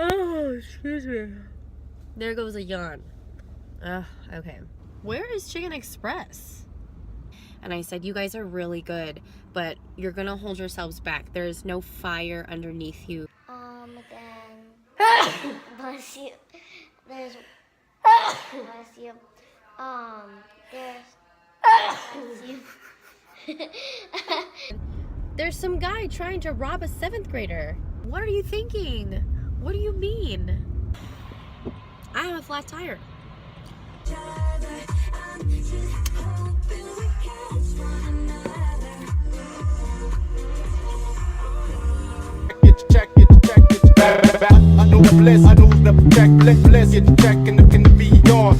Oh, excuse me. There goes a yawn. Okay. Where is Chicken Express? And I said, you guys are really good, but you're gonna hold yourselves back. There's no fire underneath you. Then bless you. There's bless you. There's bless you. There's some guy trying to rob a 7th grader. What are you thinking? What do you mean? I have a flat tire. Check, I know the bliss, I know the check, bliss, you check and the can be on.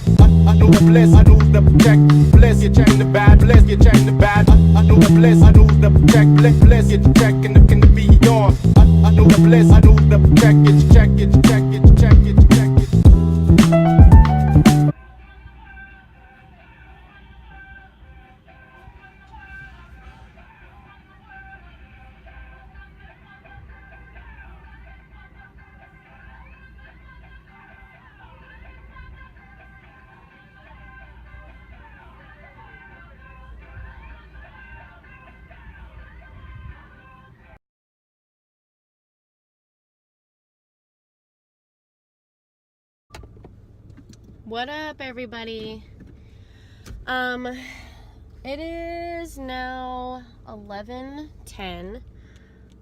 I know the bliss, I know the check, bliss, you check the bad, bliss, you check the bad. I know the bliss, I know the check, bliss, you check and the can be on. I know the bliss, I know the check, it check, it check, it check, it check, it. What up, everybody? It is now 11:10.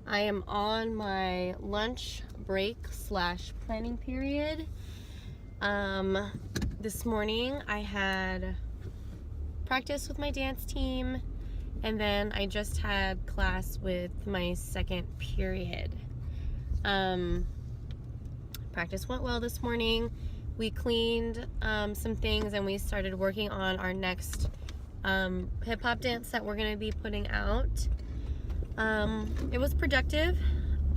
I am on my lunch break / planning period. This morning I had practice with my dance team, and then I just had class with my 2nd period. Practice went well this morning. We cleaned some things, and we started working on our next hip-hop dance that we're going to be putting out. It was productive.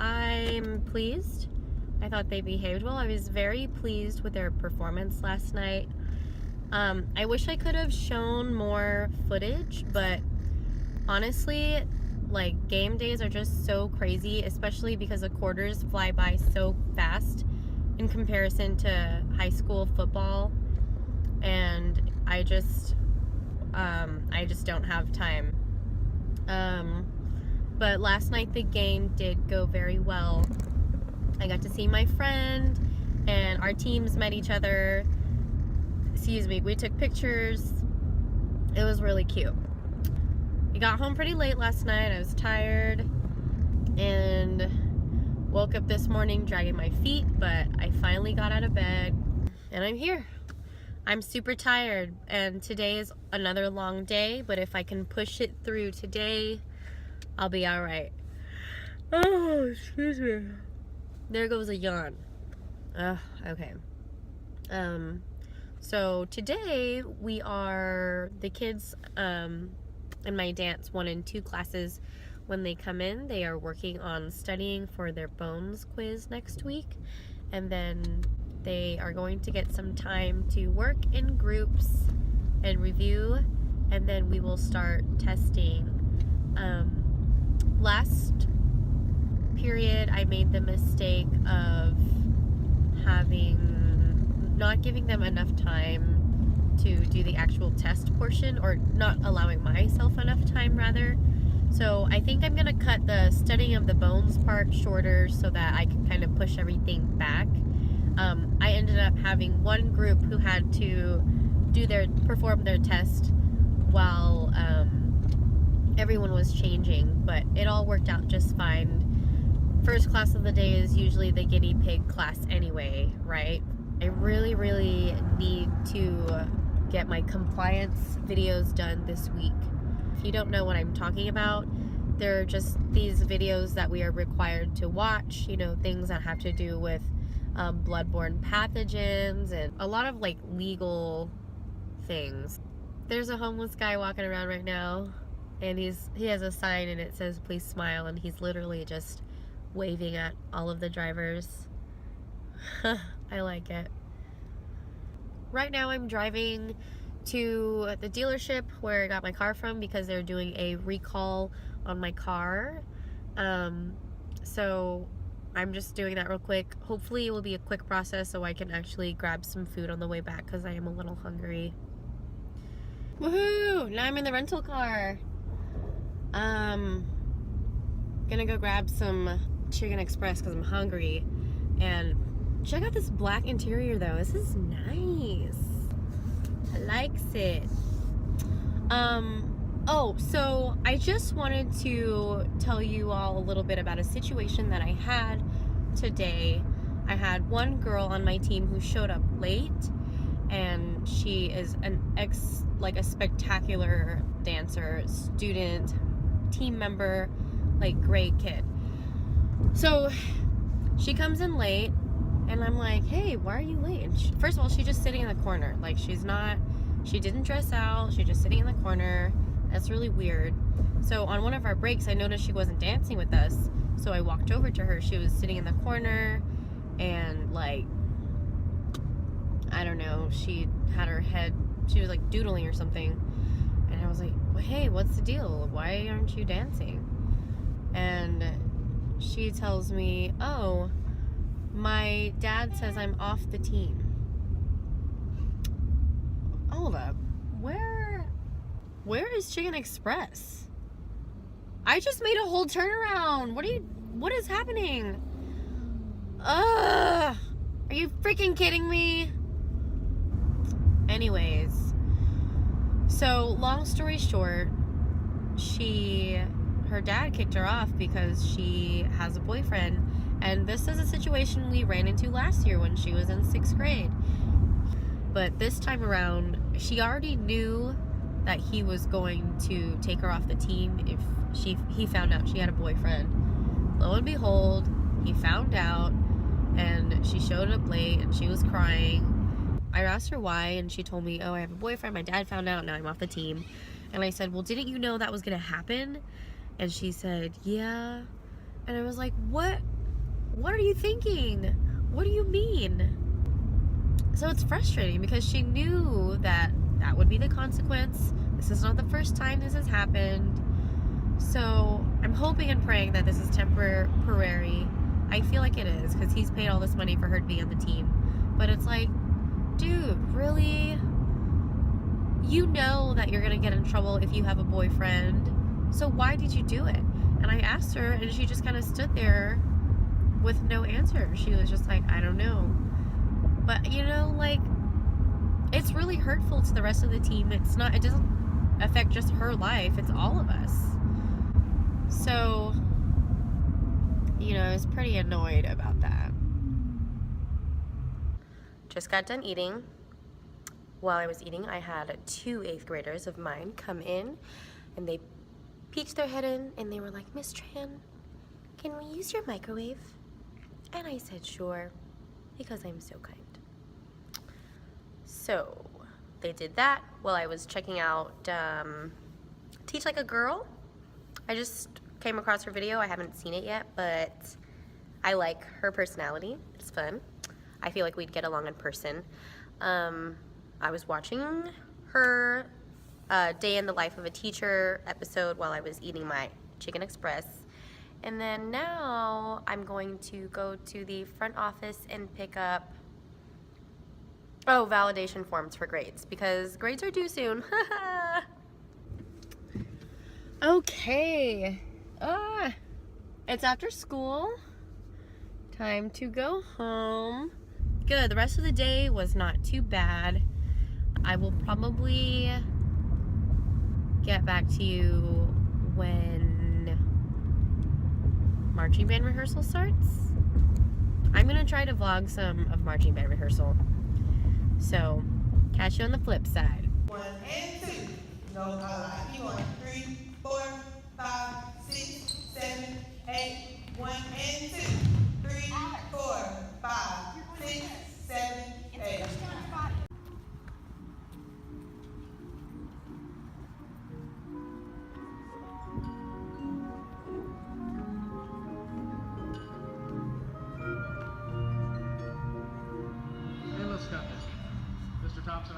I'm pleased. I thought they behaved well. I was very pleased with their performance last night. I wish I could have shown more footage, but honestly, like, game days are just so crazy, especially because the quarters fly by so fast in comparison to high school football, and I just don't have time. But last night the game did go very well. I got to see my friend, and our teams met each other. We took pictures. It was really cute. I got home pretty late last night. I was tired and woke up this morning dragging my feet, but I finally got out of bed and I'm here. I'm super tired, and today is another long day, but if I can push it through today, I'll be all right. Oh, excuse me. There goes a yawn. Okay. So today the kids in my dance 1 and 2 classes, when they come in, they are working on studying for their bones quiz next week, and then they are going to get some time to work in groups and review, and then we will start testing. Last period, I made the mistake of not giving them enough time to do the actual test portion, or not allowing myself enough time, rather. So I think I'm gonna cut the studying of the bones part shorter so that I can kind of push everything back. I ended up having one group who had to perform their test while everyone was changing, but it all worked out just fine. First class of the day is usually the guinea pig class anyway, right? I really, really need to get my compliance videos done this week. If you don't know what I'm talking about, they're just these videos that we are required to watch, things that have to do with bloodborne pathogens and a lot of like legal things. There's a homeless guy walking around right now, and he has a sign and it says "Please smile," and he's literally just waving at all of the drivers. I like it. Right now I'm driving to the dealership where I got my car from because they're doing a recall on my car. So I'm just doing that real quick. Hopefully it will be a quick process so I can actually grab some food on the way back because I am a little hungry. Woohoo! Now I'm in the rental car. Gonna go grab some Chicken Express because I'm hungry. And check out this black interior though. This is nice. I likes it. Oh, so I just wanted to tell you all a little bit about a situation that I had today. I had one girl on my team who showed up late, and she is a spectacular dancer, student, team member, like great kid. So she comes in late, and I'm like, hey, why are you late? And first of all, she's just sitting in the corner. Like, she didn't dress out. She's just sitting in the corner. That's really weird. So on one of our breaks, I noticed she wasn't dancing with us. So I walked over to her. She was sitting in the corner and like, I don't know, she had her head, she was like doodling or something. And I was like, well, hey, what's the deal? Why aren't you dancing? And she tells me, oh, my dad says I'm off the team. Hold up. Where is Chicken Express? I just made a whole turnaround. What is happening? Are you freaking kidding me? Anyways, so long story short, her dad kicked her off because she has a boyfriend, and this is a situation we ran into last year when she was in 6th grade. But this time around, she already knew that he was going to take her off the team if he found out she had a boyfriend. Lo and behold, he found out, and she showed up late, and she was crying. I asked her why, and she told me, oh, I have a boyfriend, my dad found out, now I'm off the team. And I said, well, didn't you know that was gonna happen? And she said, yeah. And I was like, what are you thinking? What do you mean? So it's frustrating because she knew that would be the consequence. This is not the first time this has happened. So I'm hoping and praying that this is temporary. I feel like it is because he's paid all this money for her to be on the team. But it's like, dude, really? You know that you're gonna get in trouble if you have a boyfriend. So why did you do it? And I asked her, and she just kind of stood there with no answer. She was just like, I don't know. But you know, like, it's really hurtful to the rest of the team. It doesn't affect just her life, it's all of us. So, you know, I was pretty annoyed about that. Just got done eating. While I was eating, I had 2 8th graders of mine come in, and they peeked their head in, and they were like, Miss Tran, can we use your microwave? And I said, sure, because I'm so kind. So they did that while I was checking out Teach Like a Girl. I just came across her video. I haven't seen it yet, but I like her personality. It's fun. I feel like we'd get along in person. I was watching her Day in the Life of a Teacher episode while I was eating my Chicken Express. And then now I'm going to go to the front office and pick up validation forms for grades, because grades are due soon. Okay. It's after school. Time to go home. Good. The rest of the day was not too bad. I will probably get back to you when marching band rehearsal starts. I'm gonna try to vlog some of marching band rehearsal. So, catch you on the flip side. 1 and 2. No, I like 1, 3, 4, 5, 6, 7, 8. 1 and 2. 3, 4, 5, 6, 7, 8. Hey, let's cut this. Mr. Thompson,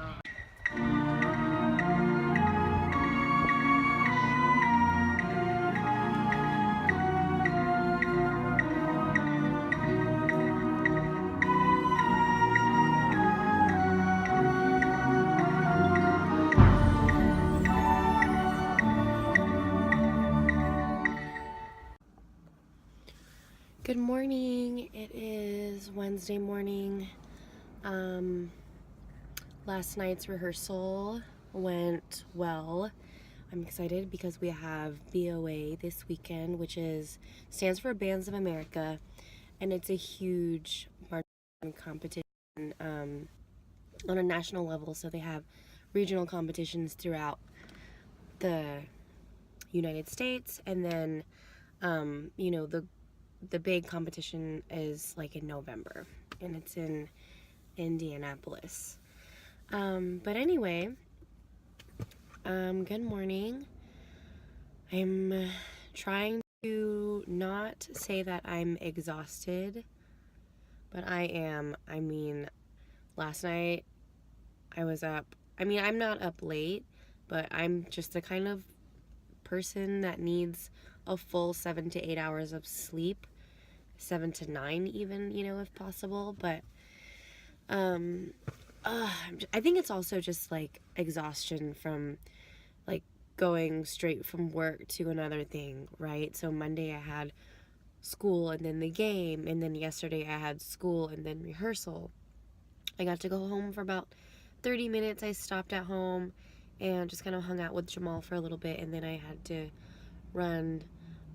It is Wednesday morning. Last night's rehearsal went well. I'm excited because we have BOA this weekend, which stands for Bands of America, and it's a huge marching competition on a national level. So they have regional competitions throughout the United States, and then you know, the big competition is like in November, and it's in Indianapolis. But anyway, good morning. I'm trying to not say that I'm exhausted, but I am. I mean, last night I was up. I mean, I'm not up late, but I'm just the kind of person that needs a full 7 to 8 hours of sleep, 7 to 9 even, you know, if possible. But I think it's also just like exhaustion from like going straight from work to another thing, right? So Monday I had school and then the game, and then yesterday I had school and then rehearsal. I got to go home for about 30 minutes. I stopped at home and just kind of hung out with Jamal for a little bit, and then I had to run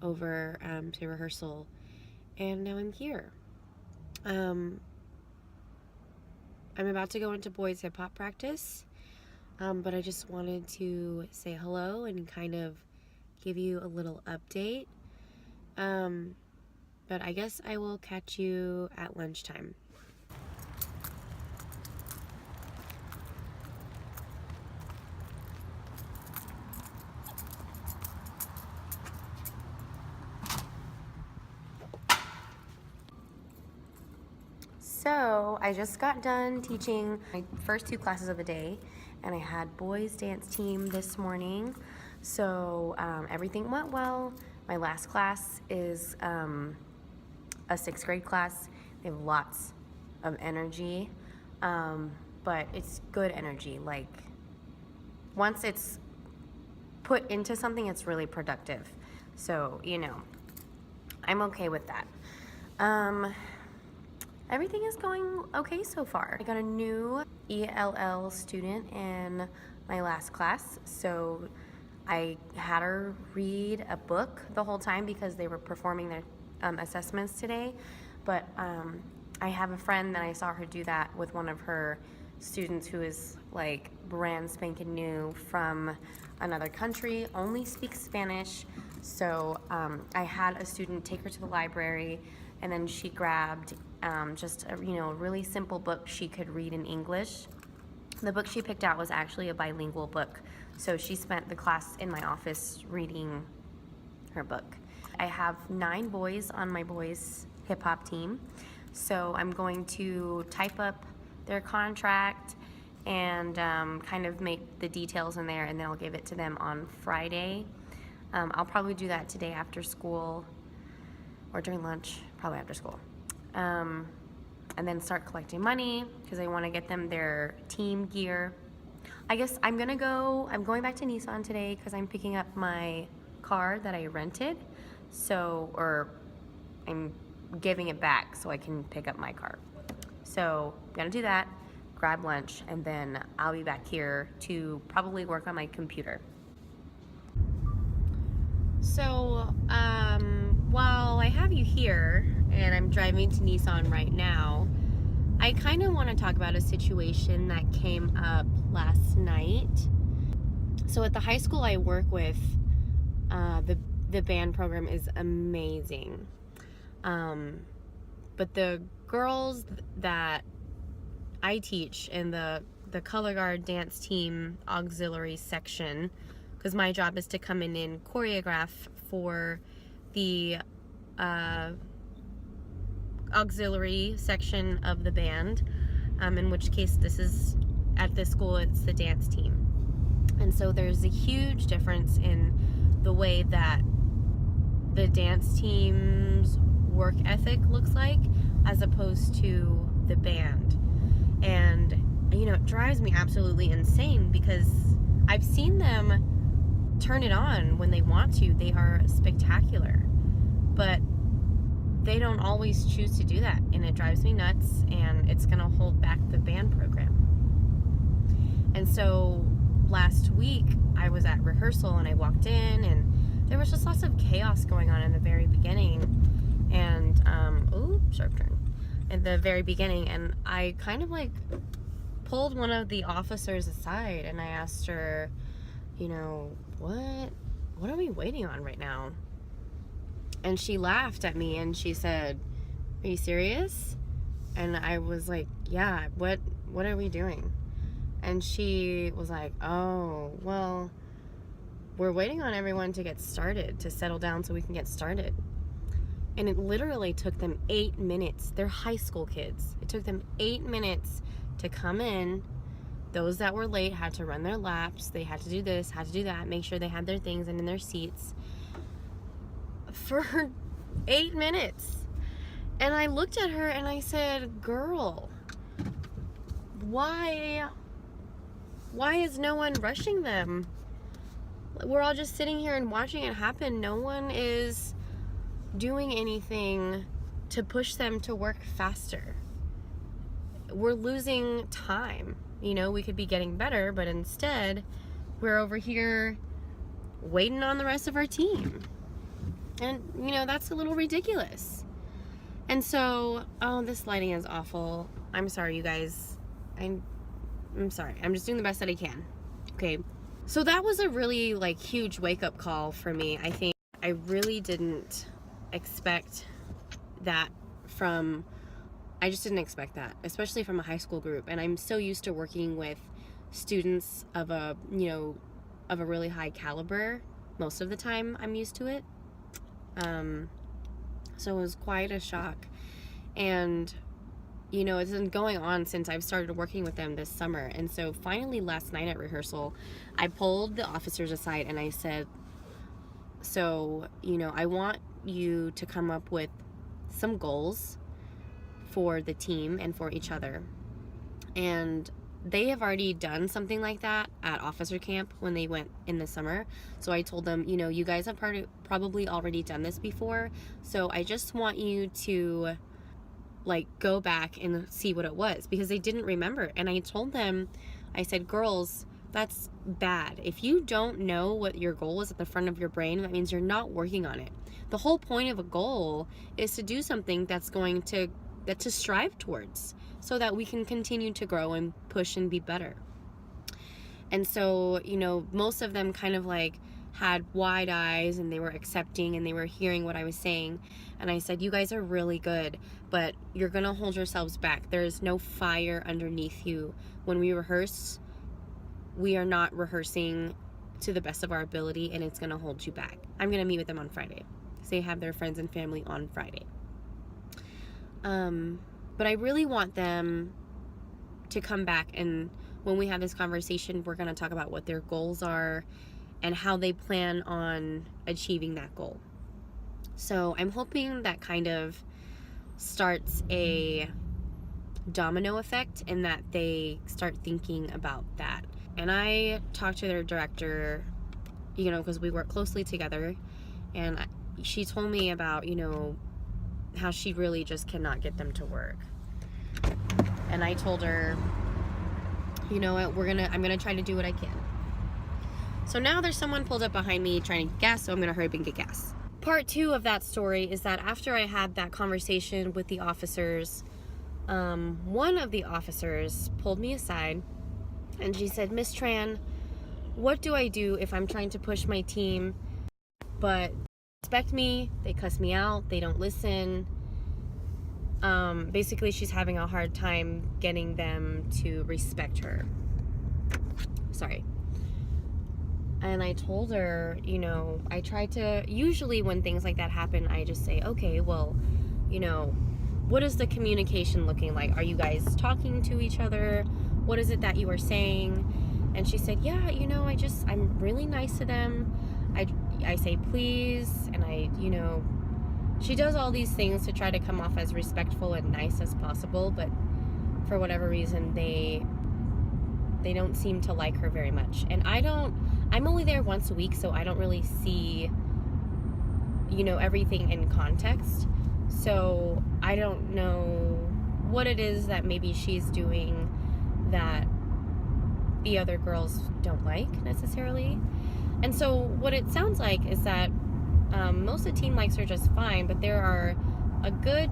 over to rehearsal, and now I'm here. I'm about to go into boys hip hop practice, but I just wanted to say hello and kind of give you a little update. But I guess I will catch you at lunchtime. So I just got done teaching my first 2 classes of the day, and I had boys dance team this morning. So everything went well. My last class is a 6th grade class. They have lots of energy, but it's good energy. Like, once it's put into something, it's really productive. So, you know, I'm okay with that. Everything is going okay so far. I got a new ELL student in my last class, so I had her read a book the whole time because they were performing their assessments today. But I have a friend that I saw her do that with one of her students who is like brand spanking new from another country, only speaks Spanish. So I had a student take her to the library, and then she grabbed just a really simple book she could read in English. The book she picked out was actually a bilingual book, so she spent the class in my office reading her book. I have 9 boys on my boys hip hop team, so I'm going to type up their contract and kind of make the details in there, and then I'll give it to them on Friday. I'll probably do that today after school or during lunch, probably after school. And then start collecting money because I want to get them their team gear. I guess I'm going back to Nissan today because I'm picking up my car that I rented. Or I'm giving it back so I can pick up my car. So I'm going to do that, grab lunch, and then I'll be back here to probably work on my computer. So, while I have you here and I'm driving to Nissan right now, I kind of want to talk about a situation that came up last night. So at the high school I work with, the band program is amazing. But the girls that I teach in the color guard dance team auxiliary section, because my job is to come in and choreograph for the auxiliary section of the band, in which case at this school it's the dance team. And so there's a huge difference in the way that the dance team's work ethic looks like as opposed to the band. And it drives me absolutely insane because I've seen them turn it on when they want to. They are spectacular. But they don't always choose to do that, and it drives me nuts, and it's gonna hold back the band program. And so last week I was at rehearsal and I walked in and there was just lots of chaos going on in the very beginning, and sharp turn at the very beginning, and I kind of like pulled one of the officers aside and I asked her, you know, what are we waiting on right now? And she laughed at me and she said, "Are you serious?" And I was like, "Yeah, what are we doing?" And she was like, "Oh, well, we're waiting on everyone to get started, to settle down so we can get started." And it literally took them 8 minutes. They're high school kids. It took them 8 minutes to come in. Those that were late had to run their laps. They had to do this, had to do that, make sure they had their things and in their seats for 8 minutes. And I looked at her and I said, "Girl, why is no one rushing them? We're all just sitting here and watching it happen. No one is doing anything to push them to work faster. We're losing time. You know, we could be getting better, but instead we're over here waiting on the rest of our team." And, you know, that's a little ridiculous. And so, this lighting is awful. I'm sorry, you guys. I'm sorry. I'm just doing the best that I can. Okay. So that was a really, like, huge wake-up call for me. I think I really didn't expect that I just didn't expect that, especially from a high school group. And I'm so used to working with students of a really high caliber. Most of the time I'm used to it. So it was quite a shock. And, you know, it's been going on since I've started working with them this summer. And so finally last night at rehearsal, I pulled the officers aside and I said, "So, you know, I want you to come up with some goals for the team and for each other." And they have already done something like that at officer camp when they went in the summer. So I told them, you know, you guys have probably already done this before. So I just want you to, like, go back and see what it was, because they didn't remember. And I told them, I said, "Girls, that's bad. If you don't know what your goal is at the front of your brain, that means you're not working on it. The whole point of a goal is to do something that's to strive towards, so that we can continue to grow and push and be better." And so, you know, most of them kind of like had wide eyes and they were accepting and they were hearing what I was saying. And I said, "You guys are really good, but you're gonna hold yourselves back. There's no fire underneath you. When we rehearse, we are not rehearsing to the best of our ability, and it's gonna hold you back." I'm gonna meet with them on Friday. So they have their friends and family on Friday. But I really want them to come back, and when we have this conversation, we're going to talk about what their goals are and how they plan on achieving that goal. So I'm hoping that kind of starts a domino effect in that they start thinking about that. And I talked to their director, you know, because we work closely together, and she told me about, you know, how she really just cannot get them to work. And I told her, "You know what, I'm gonna try to do what I can." So now there's someone pulled up behind me trying to get gas, so I'm gonna hurry up and get gas. Part 2 of that story is that after I had that conversation with the officers, one of the officers pulled me aside and she said, "Miss Tran, what do I do if I'm trying to push my team, but respect me, they cuss me out, they don't listen?" Basically, she's having a hard time getting them to respect her. Sorry. And I told her, you know, I try to, usually when things like that happen, I just say, "Okay, well, you know, what is the communication looking like? Are you guys talking to each other? What is it that you are saying?" And she said, "Yeah, you know, I'm really nice to them. I say please, and you know," she does all these things to try to come off as respectful and nice as possible, but for whatever reason, they don't seem to like her very much. And I'm only there once a week, so I don't really see, you know, everything in context. So I don't know what it is that maybe she's doing that the other girls don't like necessarily. And so what it sounds like is that most of the team likes her just fine, but there are a good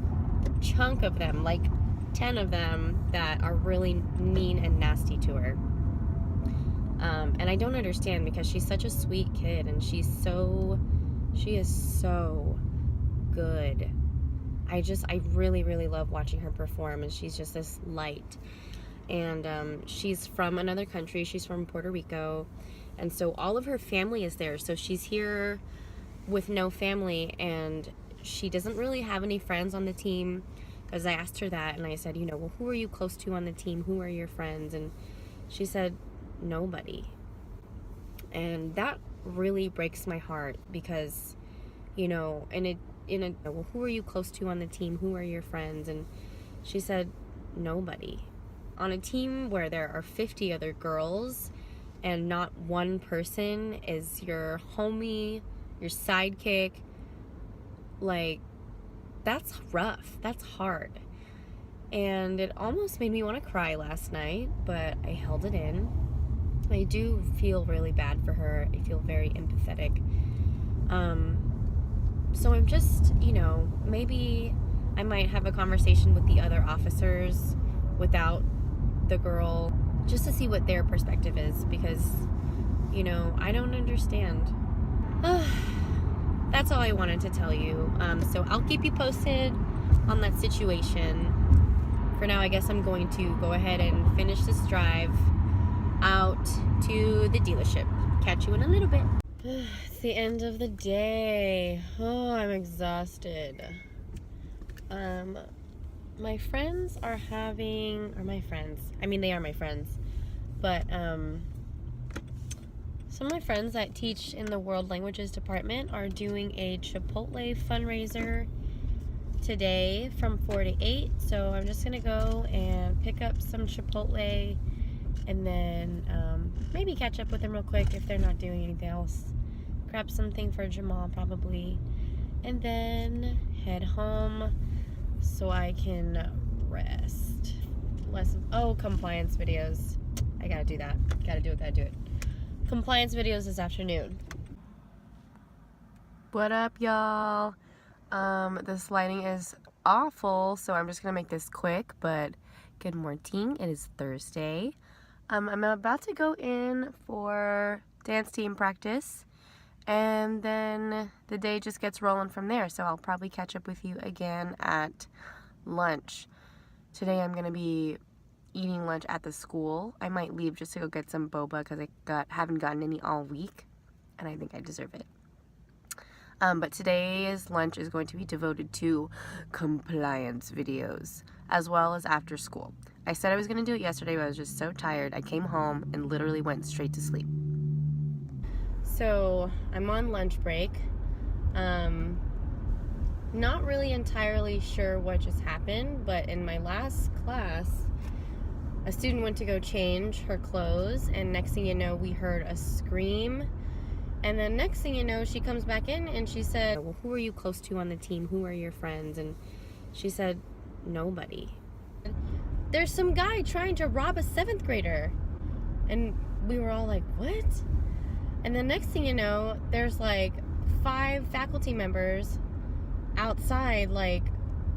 chunk of them, like 10 of them, that are really mean and nasty to her. And I don't understand, because she's such a sweet kid, and she is so good. I really, really love watching her perform, and she's just this light. And she's from another country. She's from Puerto Rico, and so all of her family is there. So she's here with no family, and she doesn't really have any friends on the team, because I asked her that, and I said, well, who are you close to on the team? Who are your friends? And she said, nobody. And that really breaks my heart, because, well, who are you close to on the team? Who are your friends? And she said, nobody. On a team where there are 50 other girls, and not one person is your homie, your sidekick, like, that's rough. That's hard. And it almost made me want to cry last night, but I held it in. I do feel really bad for her. I feel very empathetic. So I'm just, maybe I might have a conversation with the other officers without the girl, just to see what their perspective is, because, I don't understand. That's all I wanted to tell you. So I'll keep you posted on that situation. For now, I guess I'm going to go ahead and finish this drive out to the dealership. Catch you in a little bit. It's the end of the day. Oh, I'm exhausted. My friends are having, they are my friends, but some of my friends that teach in the World Languages Department are doing a Chipotle fundraiser today from 4 to 8. So I'm just gonna go and pick up some Chipotle, and then maybe catch up with them real quick if they're not doing anything else. Grab something for Jamal probably, and then head home so I can rest. Compliance videos. I gotta do that. Gotta do it. Compliance videos this afternoon. What up, y'all? This lighting is awful, so I'm just gonna make this quick, but good morning. It is Thursday. I'm about to go in for dance team practice, and then the day just gets rolling from there, so I'll probably catch up with you again at lunch. Today I'm gonna be eating lunch at the school. I might leave just to go get some boba, because I haven't gotten any all week, and I think I deserve it. But today's lunch is going to be devoted to compliance videos, as well as after school. I said I was going to do it yesterday, but I was just so tired. I came home and literally went straight to sleep. So I'm on lunch break. Not really entirely sure what just happened, but in my last class, a student went to go change her clothes, and next thing you know, we heard a scream. And then next thing you know, she comes back in and she said, well, who are you close to on the team? Who are your friends? And she said, nobody. There's some guy trying to rob a 7th grader. And we were all like, what? And then next thing you know, there's like 5 faculty members outside, like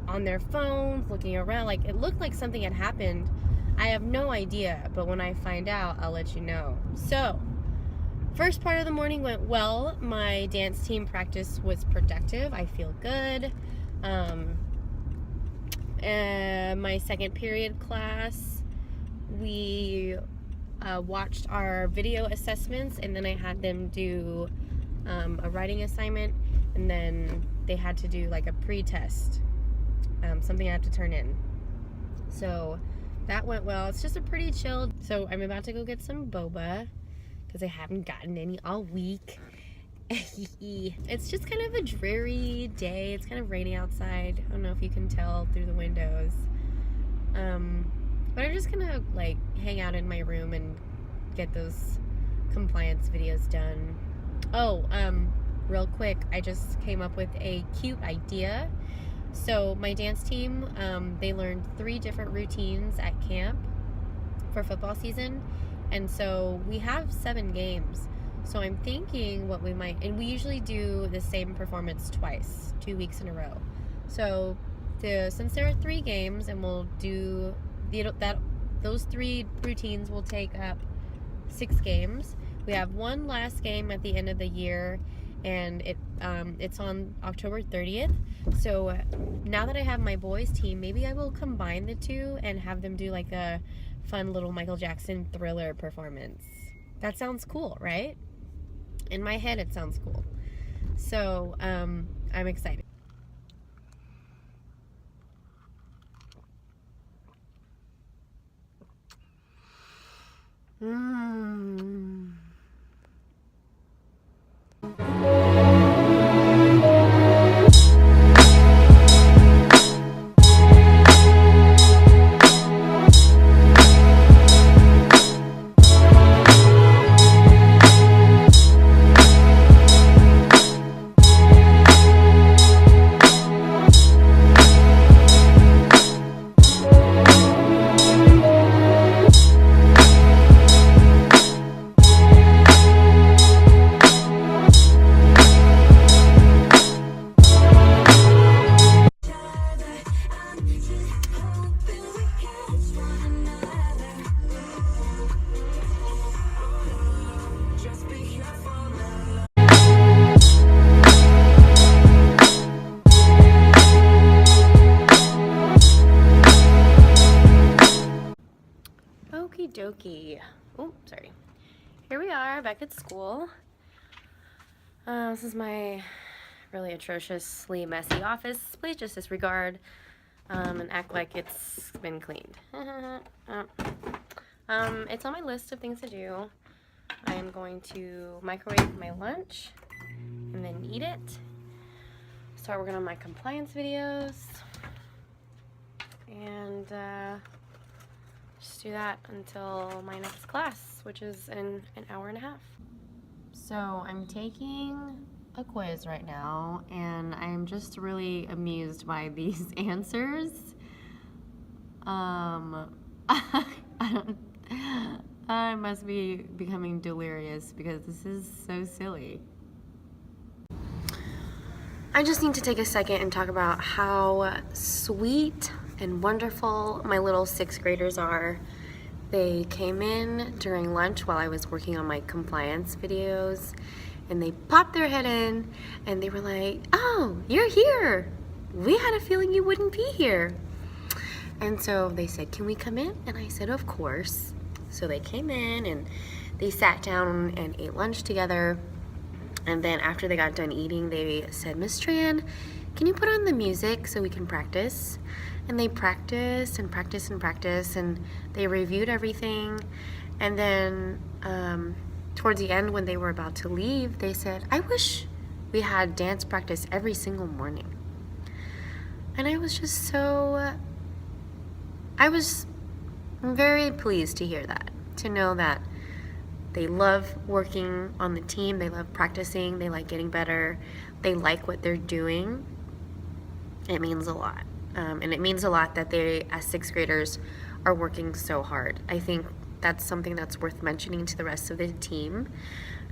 on their phones, looking around. Like, it looked like something had happened. I have no idea, but when I find out, I'll let you know. So, first part of the morning went well. My dance team practice was productive. I feel good. My second period class, we watched our video assessments, and then I had them do a writing assignment, and then they had to do like a pre-test, something I have to turn in. So that went well. It's just a pretty chilled. So I'm about to go get some boba, because I haven't gotten any all week. It's just kind of a dreary day. It's kind of raining outside. I don't know if you can tell through the windows. But I'm just gonna like hang out in my room and get those compliance videos done. Oh, real quick, I just came up with a cute idea. So my dance team, they learned 3 different routines at camp for football season. And so we have 7 games. So I'm thinking what we might, and we usually do the same performance twice, 2 weeks in a row. So since there are 3 games, and we'll do those 3 routines will take up 6 games. We have one last game at the end of the year, and it's on October 30th. So now that I have my boys team, maybe I will combine the 2 and have them do like a fun little Michael Jackson Thriller performance. That sounds cool, right? In my head, it sounds cool. So I'm excited. Okie dokie. Oh, sorry. Here we are back at school. This is my really atrociously messy office. Please just disregard and act like it's been cleaned. It's on my list of things to do. I am going to microwave my lunch and then eat it. Start working on my compliance videos. And just do that until my next class, which is in an hour and a half. So I'm taking a quiz right now, and I'm just really amused by these answers. I must be becoming delirious because this is so silly. I just need to take a second and talk about how sweet and wonderful my little 6th graders are. They came in during lunch while I was working on my compliance videos, and they popped their head in and they were like, "Oh, you're here. We had a feeling you wouldn't be here." And so they said, "Can we come in?" And I said, "Of course." So they came in and they sat down and ate lunch together. And then after they got done eating, they said, "Miss Tran, can you put on the music so we can practice?" And they practiced and practiced and practiced, and they reviewed everything. And then towards the end, when they were about to leave, they said, "I wish we had dance practice every single morning." And I was just so, I'm very pleased to hear that, to know that they love working on the team, they love practicing, they like getting better, they like what they're doing. It means a lot. And it means a lot that they, as 6th graders, are working so hard. I think that's something that's worth mentioning to the rest of the team,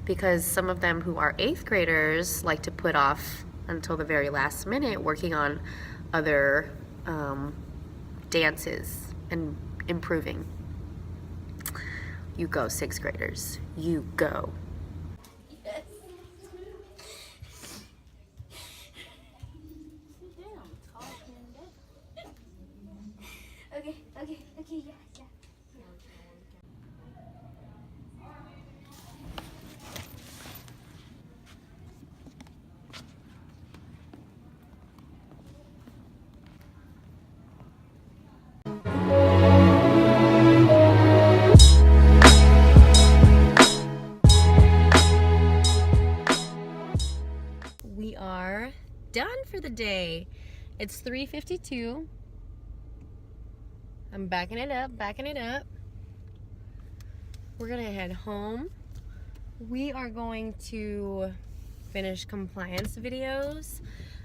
because some of them who are 8th graders like to put off until the very last minute working on other dances and improving. You go, 6th graders. You go. Okay, yeah. We are done for the day. It's 3:52. I'm backing it up. We're gonna head home. We are going to finish compliance videos.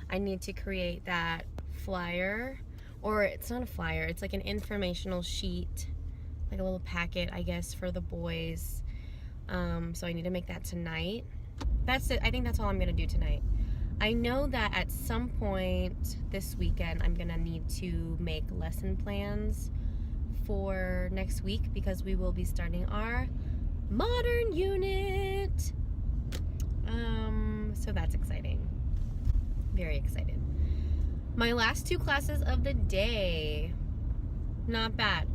I need to create that flyer, or it's not a flyer, it's like an informational sheet, like a little packet, I guess, for the boys. So I need to make that tonight. That's it. I think that's all I'm gonna do tonight. I know that at some point this weekend I'm gonna need to make lesson plans for next week because we will be starting our modern unit. So that's exciting. Very excited. My last 2 classes of the day, not bad.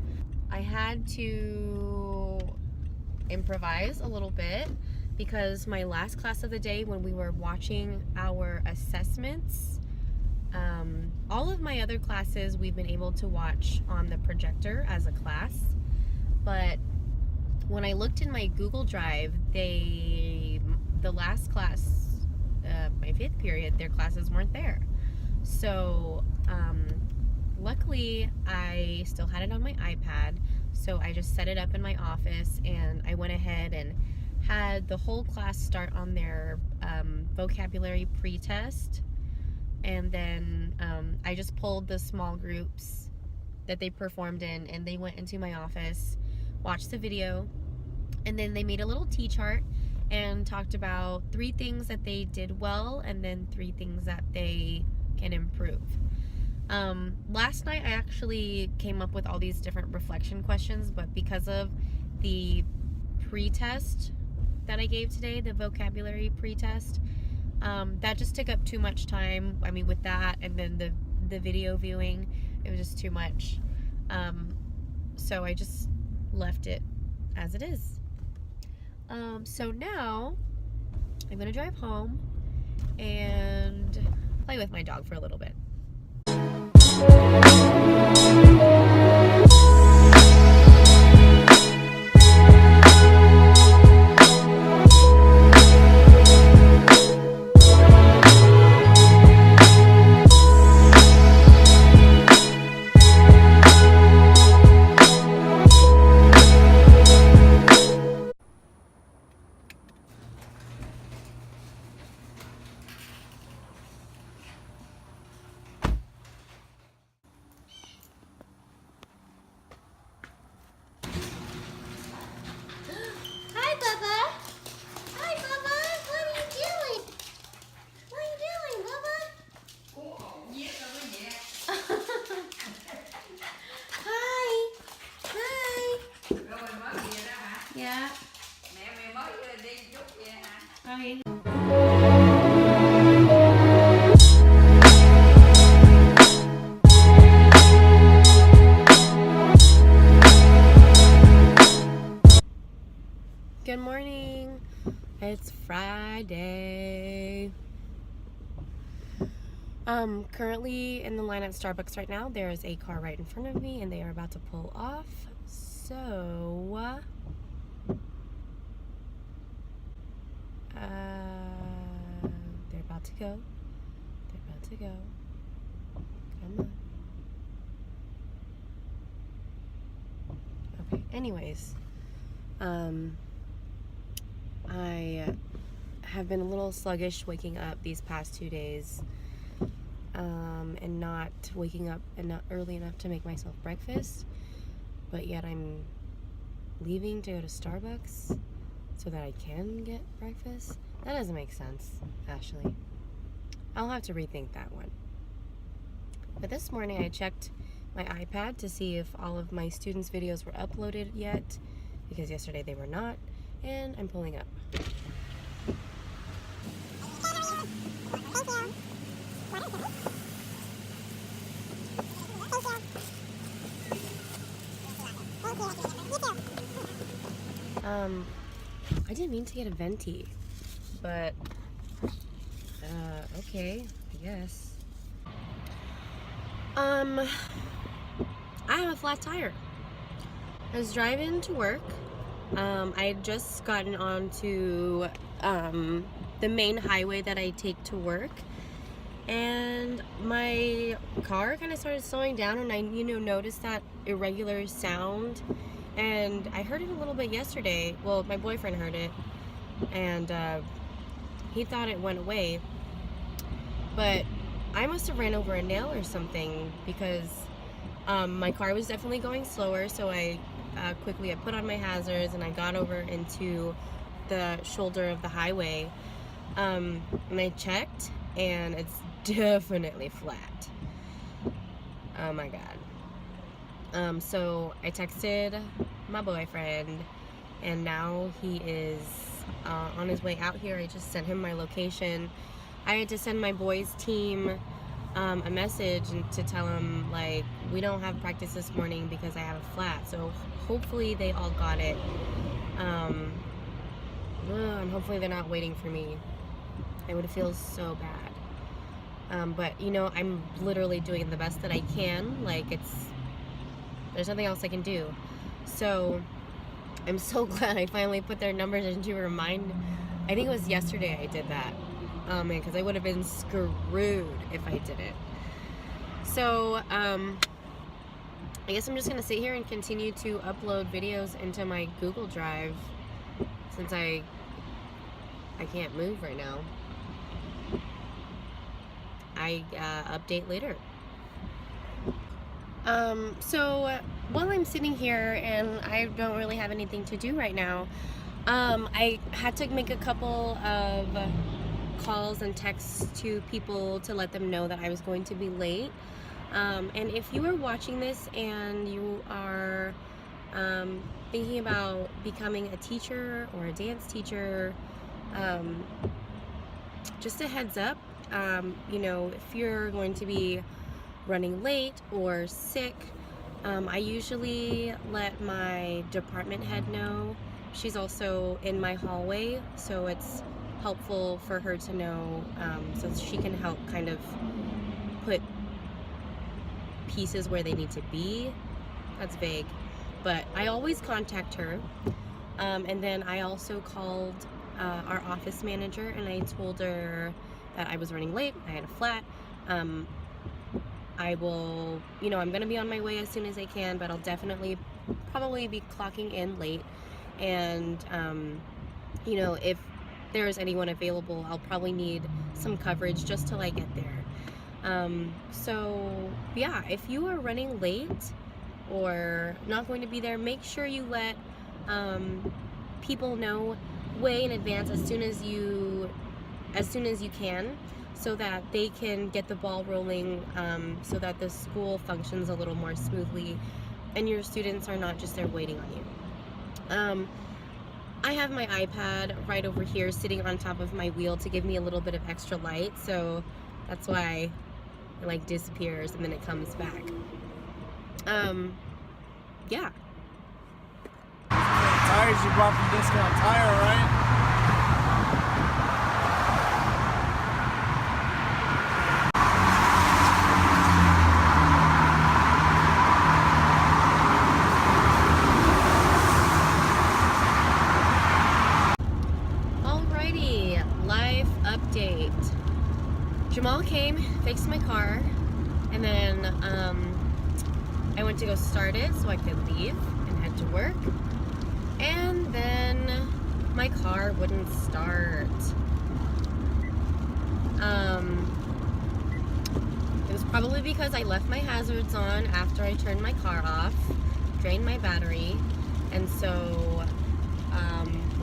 I had to improvise a little bit because my last class of the day, when we were watching our assessments, all of my other classes we've been able to watch on the projector as a class, but when I looked in my Google Drive, the last class, my 5th period, their classes weren't there. So luckily I still had it on my iPad, so I just set it up in my office and I went ahead and had the whole class start on their vocabulary pre-test, and then I just pulled the small groups that they performed in, and they went into my office, watched the video, and then they made a little T-chart and talked about 3 things that they did well and then 3 things that they can improve. Last night I actually came up with all these different reflection questions, but because of the pre-test that I gave today, the vocabulary pre-test, that just took up too much time. I mean, with that and then the video viewing, it was just too much. So I just left it as it is. So now I'm gonna drive home and play with my dog for a little bit. Hi, Bubba. Hi, Bubba. What are you doing? What are you doing, Bubba? Hi. Hi. Yeah. Okay. Good morning. It's Friday. Currently in the line at Starbucks right now. There is a car right in front of me and they are about to pull off. So they're about to go. They're about to go. Come on. Okay, anyways. I have been a little sluggish waking up these past 2 days, and not waking up early enough to make myself breakfast, but yet I'm leaving to go to Starbucks so that I can get breakfast. That doesn't make sense, Ashley. I'll have to rethink that one. But this morning I checked my iPad to see if all of my students' videos were uploaded yet, because yesterday they were not, and I'm pulling up. I didn't mean to get a venti, but okay, I guess. I have a flat tire. I was driving to work. I had just gotten onto the main highway that I take to work, and my car kind of started slowing down, and I noticed that irregular sound, and I heard it a little bit yesterday. Well, my boyfriend heard it, and he thought it went away, but I must have ran over a nail or something because my car was definitely going slower, so I quickly put on my hazards and I got over into the shoulder of the highway, and I checked and it's definitely flat. Oh my god. So I texted my boyfriend and now he is on his way out here. I just sent him my location. I had to send my boys team a message to tell him, like, we don't have practice this morning because I have a flat. So hopefully they all got it. And hopefully they're not waiting for me. I would feel so bad. But you know, I'm literally doing the best that I can. Like, there's nothing else I can do. So I'm so glad I finally put their numbers in to remind. I think it was yesterday I did that. Oh man, because I would have been screwed if I didn't. So I guess I'm just gonna sit here and continue to upload videos into my Google Drive since I can't move right now. I update later. So while I'm sitting here and I don't really have anything to do right now, I had to make a couple of calls and texts to people to let them know that I was going to be late. And if you are watching this and you are thinking about becoming a teacher or a dance teacher, just a heads up, you know, if you're going to be running late or sick, I usually let my department head know. She's also in my hallway, so it's helpful for her to know, so she can help kind of put pieces where they need to be. That's vague, but I always contact her. And then I also called our office manager and I told her that I was running late, I had a flat. I will, you know, I'm gonna be on my way as soon as I can, but I'll definitely probably be clocking in late. And you know, if there's anyone available, I'll probably need some coverage just till I get there. So yeah, if you are running late or not going to be there, make sure you let people know way in advance as soon as you can, so that they can get the ball rolling, so that the school functions a little more smoothly and your students are not just there waiting on you. I have my iPad right over here sitting on top of my wheel to give me a little bit of extra light, so that's why it like disappears and then it comes back. Yeah. Tires you bought from Discount Tire, right? Jamal came, fixed my car, and then I went to go start it so I could leave and head to work. And then my car wouldn't start. It was probably because I left my hazards on after I turned my car off, drained my battery, and so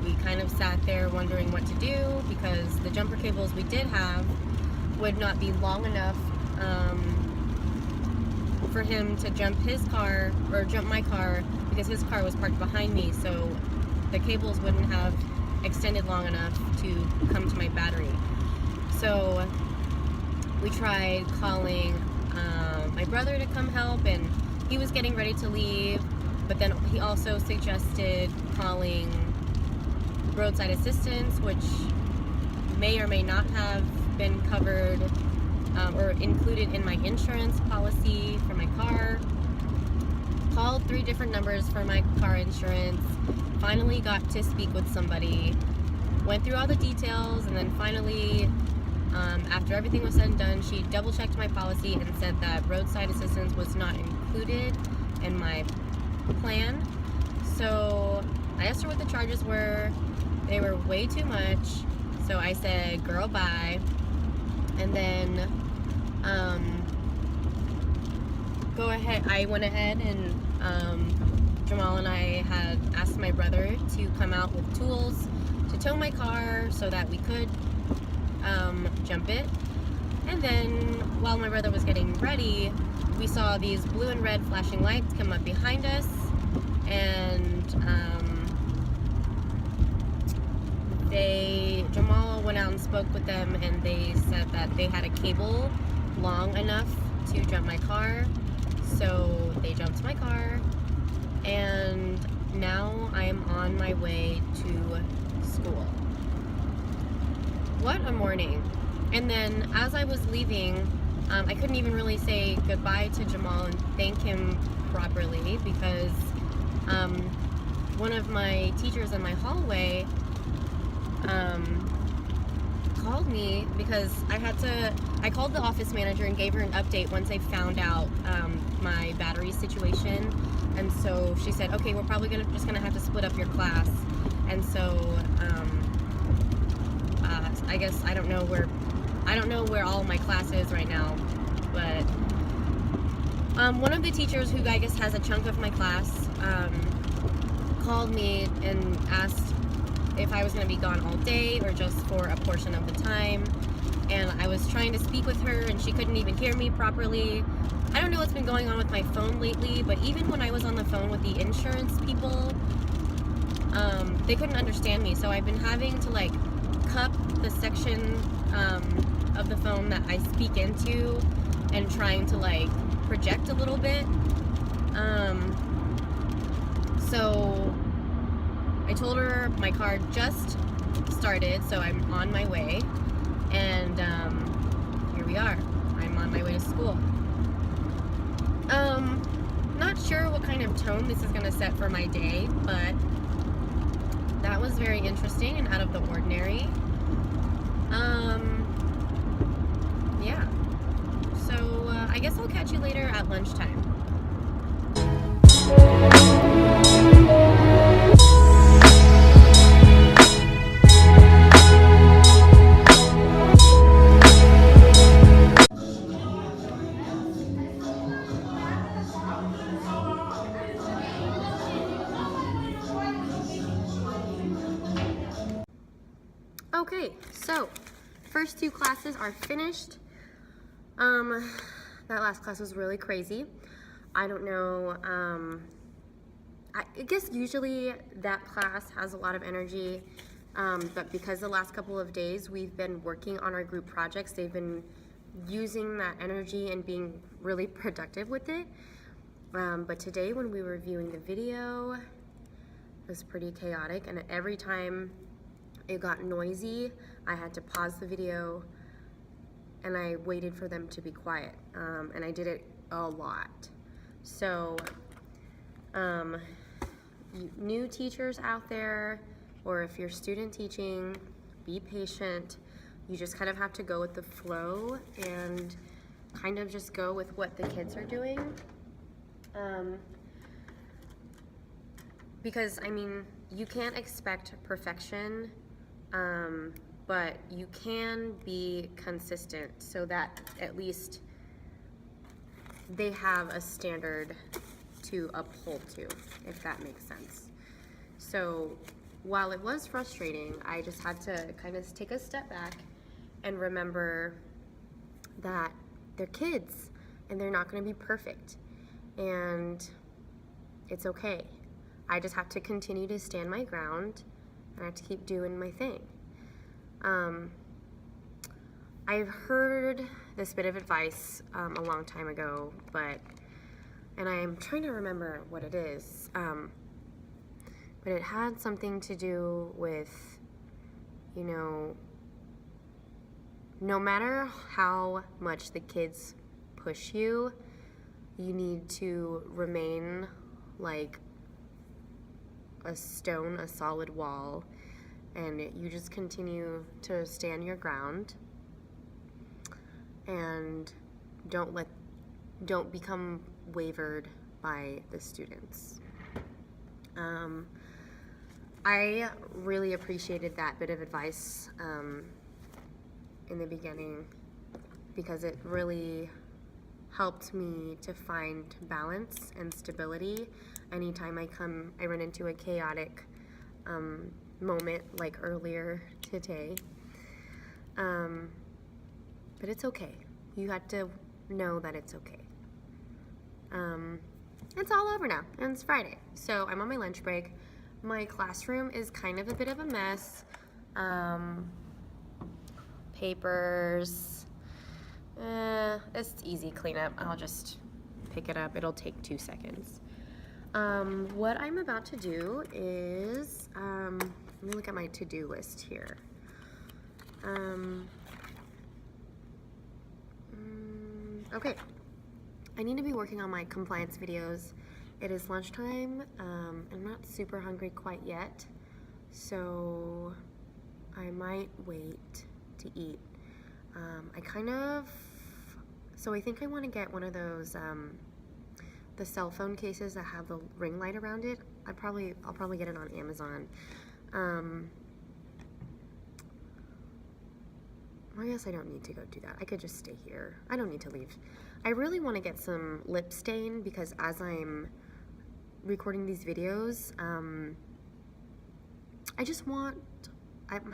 we kind of sat there wondering what to do because the jumper cables we did have would not be long enough for him to jump his car or jump my car because his car was parked behind me, so the cables wouldn't have extended long enough to come to my battery. So we tried calling my brother to come help, and he was getting ready to leave, but then he also suggested calling roadside assistance, which may or may not have been covered or included in my insurance policy for my car. Called 3 different numbers for my car insurance, finally got to speak with somebody, went through all the details, and then finally, after everything was said and done, she double checked my policy and said that roadside assistance was not included in my plan. So I asked her what the charges were. They were way too much, so I said, girl, bye. And then I went ahead and Jamal and I had asked my brother to come out with tools to tow my car so that we could jump it. And then while my brother was getting ready, we saw these blue and red flashing lights come up behind us, and Jamal went out and spoke with them, and they said that they had a cable long enough to jump my car. So they jumped my car, and now I am on my way to school. What a morning. And then as I was leaving, I couldn't even really say goodbye to Jamal and thank him properly, because one of my teachers in my hallway called me because I called the office manager and gave her an update once I found out my battery situation. And so she said, okay, we're probably just gonna have to split up your class. And so I guess I don't know where all my class is right now, but one of the teachers, who I guess has a chunk of my class, called me and asked if I was going to be gone all day or just for a portion of the time. And I was trying to speak with her and she couldn't even hear me properly. I don't know what's been going on with my phone lately, but even when I was on the phone with the insurance people, they couldn't understand me. So I've been having to like cup the section of the phone that I speak into and trying to like project a little bit. So I told her my car just started, so I'm on my way, and here we are. I'm on my way to school. Not sure what kind of tone this is going to set for my day, but that was very interesting and out of the ordinary. Yeah. So I guess I'll catch you later at lunchtime. Okay, so first two classes are finished. That last class was really crazy. I don't know, I guess usually that class has a lot of energy, but because the last couple of days we've been working on our group projects, they've been using that energy and being really productive with it. But today when we were viewing the video, it was pretty chaotic, and every time it got noisy, I had to pause the video and I waited for them to be quiet, and I did it a lot. So new teachers out there, or if you're student teaching, be patient. You just kind of have to go with the flow and kind of just go with what the kids are doing, because I mean, you can't expect perfection, but you can be consistent so that at least they have a standard to uphold to, if that makes sense. So while it was frustrating, I just had to kind of take a step back and remember that they're kids and they're not going to be perfect, and it's okay. I just have to continue to stand my ground, and I have to keep doing my thing. I've heard this bit of advice a long time ago, and I'm trying to remember what it is, but it had something to do with, you know, no matter how much the kids push you, you need to remain like a stone, a solid wall, and you just continue to stand your ground and don't become wavered by the students. I really appreciated that bit of advice in the beginning, because it really helped me to find balance and stability anytime I run into a chaotic moment like earlier today. But it's okay. You have to know that it's okay. It's all over now, and it's Friday, so I'm on my lunch break. My classroom is kind of a bit of a mess. Papers, it's easy cleanup. I'll just pick it up. It'll take 2 seconds. What I'm about to do is, let me look at my to-do list here. Okay, I need to be working on my compliance videos. It is lunchtime. I'm not super hungry quite yet, so I might wait to eat. So I think I want to get one of those, the cell phone cases that have the ring light around it. I'll probably get it on Amazon. I guess I don't need to go do that. I could just stay here. I don't need to leave. I really want to get some lip stain because as I'm recording these videos, I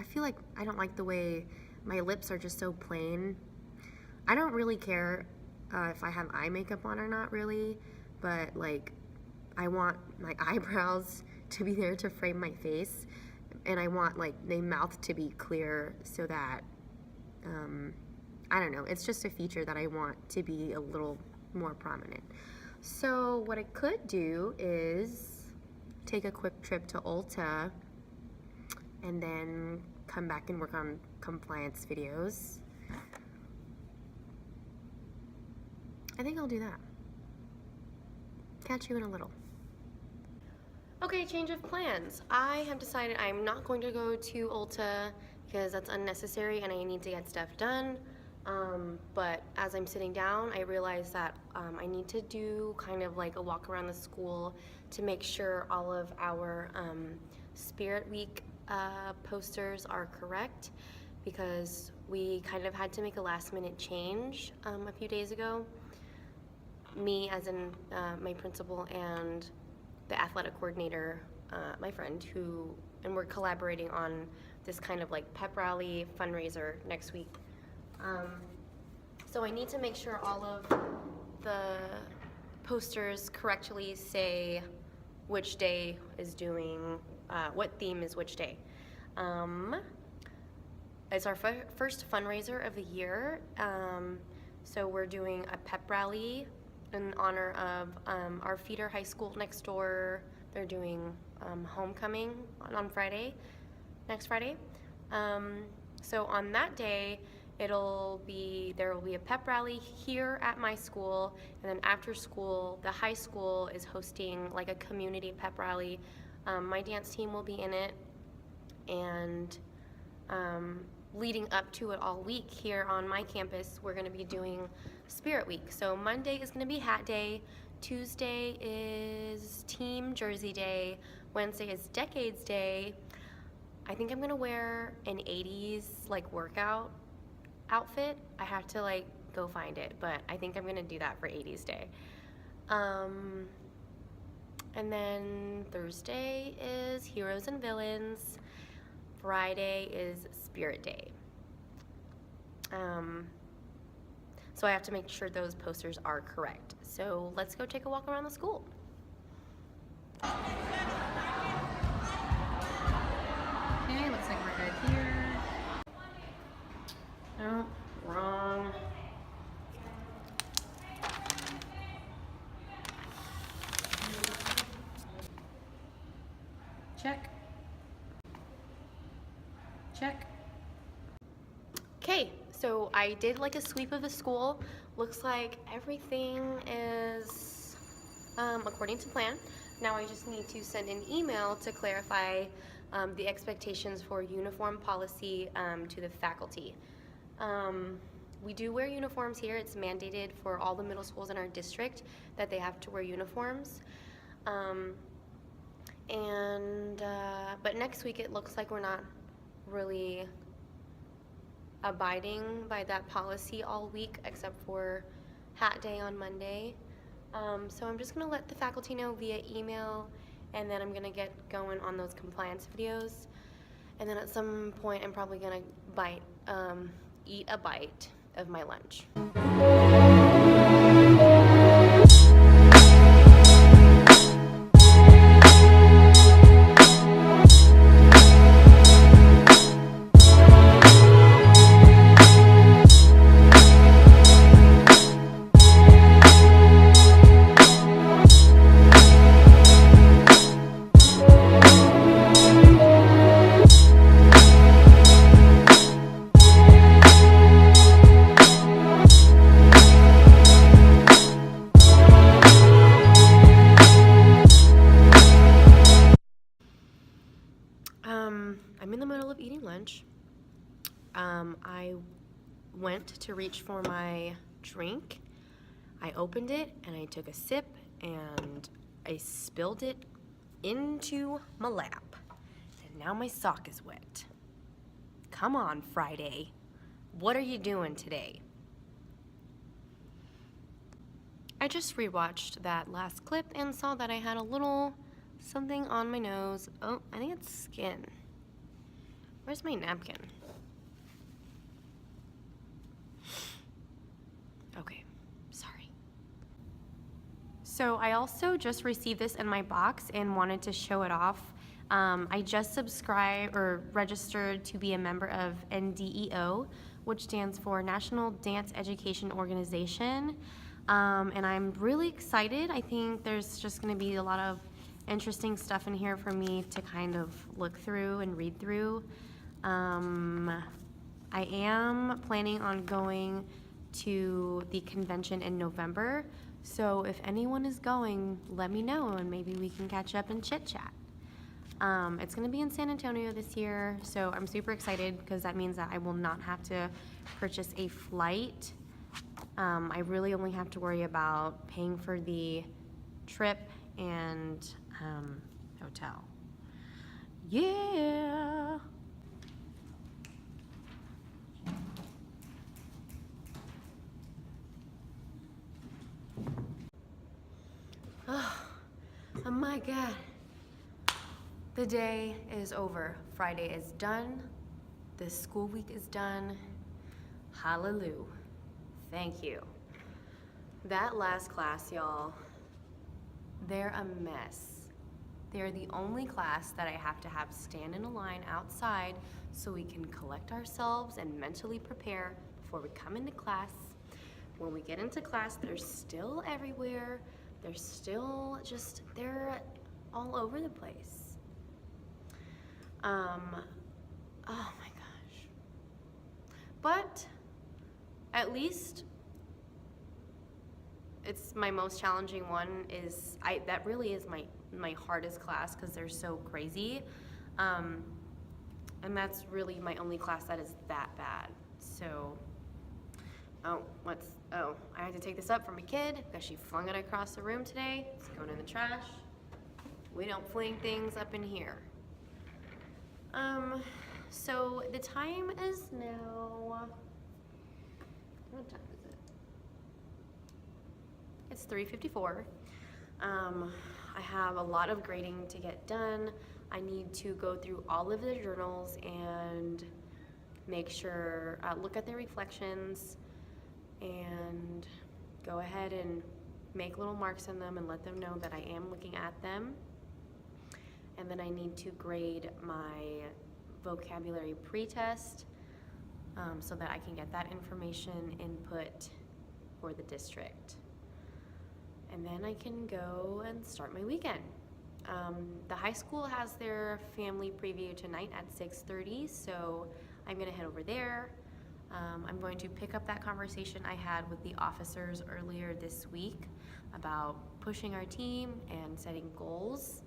feel like I don't like the way my lips are just so plain. I don't really care if I have eye makeup on or not really, but like I want my eyebrows to be there to frame my face, and I want like the mouth to be clear so that I don't know, it's just a feature that I want to be a little more prominent. So what I could do is take a quick trip to Ulta and then come back and work on compliance videos. I think I'll do that. Catch you in a little. Okay, change of plans. I have decided I'm not going to go to Ulta because that's unnecessary and I need to get stuff done. But as I'm sitting down, I realize that I need to do kind of like a walk around the school to make sure all of our Spirit Week posters are correct, because we kind of had to make a last minute change a few days ago. Me, as in my principal, and the athletic coordinator, my friend, and we're collaborating on this kind of like pep rally fundraiser next week. So I need to make sure all of the posters correctly say which day is doing, what theme is which day. It's our first fundraiser of the year, so we're doing a pep rally in honor of our feeder high school next door. They're doing homecoming on Friday, next Friday. So on that day, there will be a pep rally here at my school, and then after school, the high school is hosting like a community pep rally. My dance team will be in it, and leading up to it all week here on my campus, we're going to be doing Spirit Week. So Monday is going to be Hat Day, Tuesday is Team Jersey Day, Wednesday is Decades Day. I think I'm going to wear an 80s like workout outfit. I have to like go find it, but I think I'm going to do that for 80s Day. And then Thursday is Heroes and Villains. Friday is Spirit Day. So I have to make sure those posters are correct. So let's go take a walk around the school. Okay, looks like we're good here. No, wrong. Check. Check. Okay, so I did like a sweep of the school. Looks like everything is according to plan. Now I just need to send an email to clarify the expectations for uniform policy to the faculty. We do wear uniforms here. It's mandated for all the middle schools in our district that they have to wear uniforms. But next week it looks like we're not really abiding by that policy all week except for hat day on Monday. So I'm just gonna let the faculty know via email, and then I'm gonna get going on those compliance videos. And then at some point, I'm probably gonna eat a bite of my lunch. I'm in the middle of eating lunch. I went to reach for my drink. I opened it and I took a sip and I spilled it into my lap. And now my sock is wet. Come on, Friday. What are you doing today? I just rewatched that last clip and saw that I had a little something on my nose. Oh, I think it's skin. Where's my napkin? Okay, sorry. So I also just received this in my box and wanted to show it off. I just subscribed or registered to be a member of NDEO, which stands for National Dance Education Organization. And I'm really excited. I think there's just gonna be a lot of interesting stuff in here for me to kind of look through and read through. I am planning on going to the convention in November, so if anyone is going, let me know and maybe we can catch up and chit chat. It's gonna be in San Antonio this year, so I'm super excited because that means that I will not have to purchase a flight. I really only have to worry about paying for the trip and hotel. Yeah. Oh my God. The day is over. Friday is done. The school week is done. Hallelujah. Thank you. That last class, y'all, they're a mess. They're the only class that I have to have stand in a line outside so we can collect ourselves and mentally prepare before we come into class. When we get into class, they're still everywhere. They're still just, they're all over the place. Oh my gosh. But at least it's my most challenging one is, that really is my hardest class because they're so crazy. And that's really my only class that is that bad. So, I had to take this up for my kid because she flung it across the room today. It's going in the trash. We don't fling things up in here. So the time is now, what time is it? It's 3:54. I have a lot of grading to get done. I need to go through all of the journals and make sure, look at the reflections and go ahead and make little marks in them and let them know that I am looking at them. And then I need to grade my vocabulary pretest so that I can get that information input for the district. And then I can go and start my weekend. The high school has their family preview tonight at 6:30, so I'm gonna head over there. I'm going to pick up that conversation I had with the officers earlier this week about pushing our team and setting goals.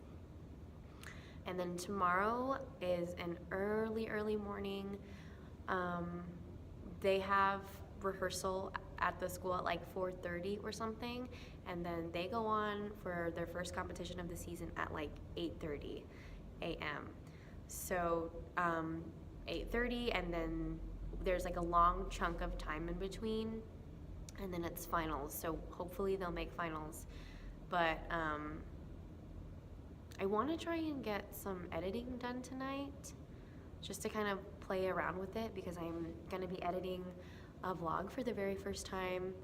And then tomorrow is an early morning. They have rehearsal at the school at like 4:30 or something, and then they go on for their first competition of the season at like 8:30 a.m. So 8:30, and then there's like a long chunk of time in between, and then it's finals. So hopefully they'll make finals. But I want to try and get some editing done tonight, just to kind of play around with it, because I'm going to be editing a vlog for the very first time.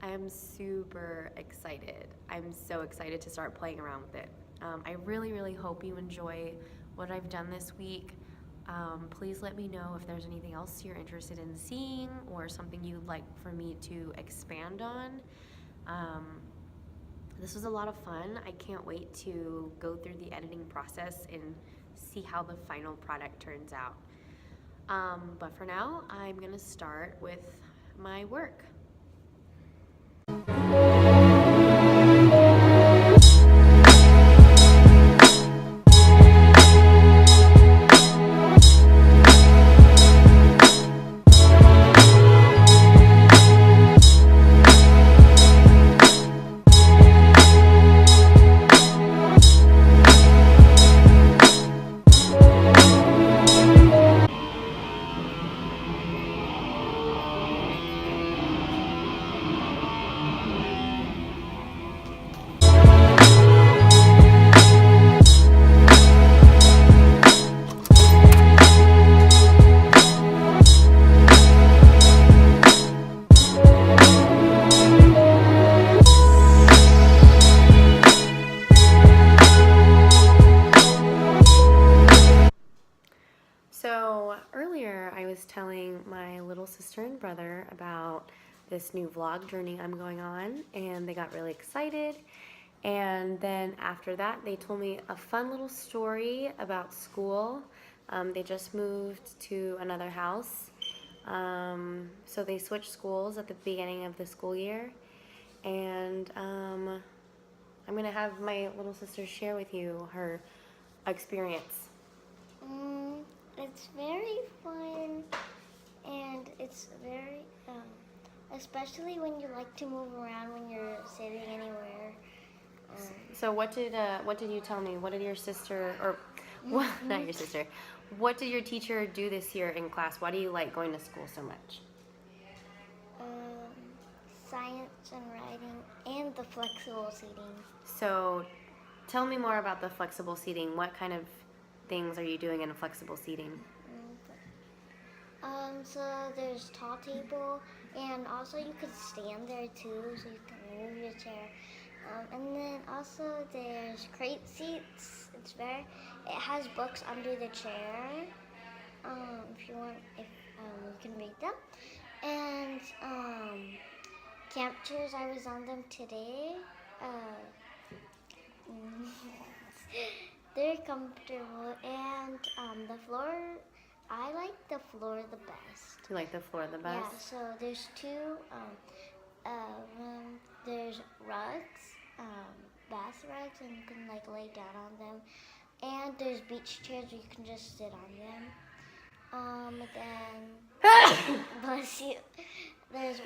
I am super excited. I'm so excited to start playing around with it. I really, really hope you enjoy what I've done this week. Please let me know if there's anything else you're interested in seeing or something you'd like for me to expand on. This was a lot of fun. I can't wait to go through the editing process and see how the final product turns out. But for now, I'm gonna start with my work. So earlier I was telling my little sister and brother about this new vlog journey I'm going on, and they got really excited. And then after that, they told me a fun little story about school. They just moved to another house. So they switched schools at the beginning of the school year. And I'm gonna have my little sister share with you her experience. It's very fun, and it's very, especially when you like to move around when you're sitting anywhere. So what did you tell me? What did your sister, or well, not your sister, what did your teacher do this year in class? Why do you like going to school so much? Science and writing, and the flexible seating. So tell me more about the flexible seating. What kind of things are you doing in a flexible seating? So there's tall table, and also you could stand there too, so you can move your chair. And then also there's crate seats. It has books under the chair. If you want, you can read them. And camp chairs, I was on them today. They're comfortable, and the floor, I like the floor the best. You like the floor the best? Yeah, so there's two, there's rugs, bath rugs, and you can like lay down on them. And there's beach chairs where you can just sit on them. Then, bless you, there's,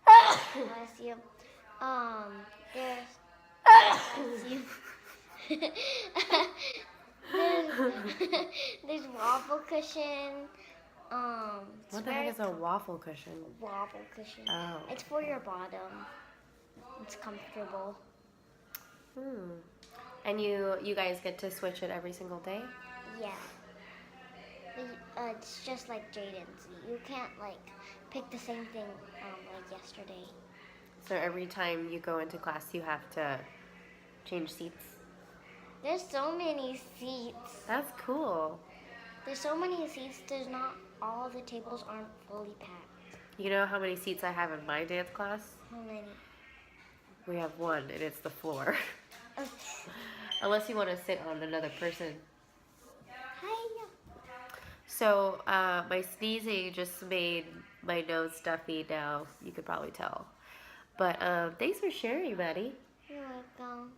bless you, there's, bless you. There's waffle cushion. What the heck is a waffle cushion? Waffle cushion. Oh. It's for your bottom. It's comfortable. And you guys get to switch it every single day? Yeah. It's just like Jaden's. You can't like pick the same thing like yesterday. So every time you go into class, you have to change seats? There's so many seats. That's cool. There's so many seats. There's not all the tables aren't fully packed. You know how many seats I have in my dance class? How many? We have one, and it's the floor. Unless you want to sit on another person. Hi. So my sneezing just made my nose stuffy now. You could probably tell. But thanks for sharing, Maddie. You're welcome.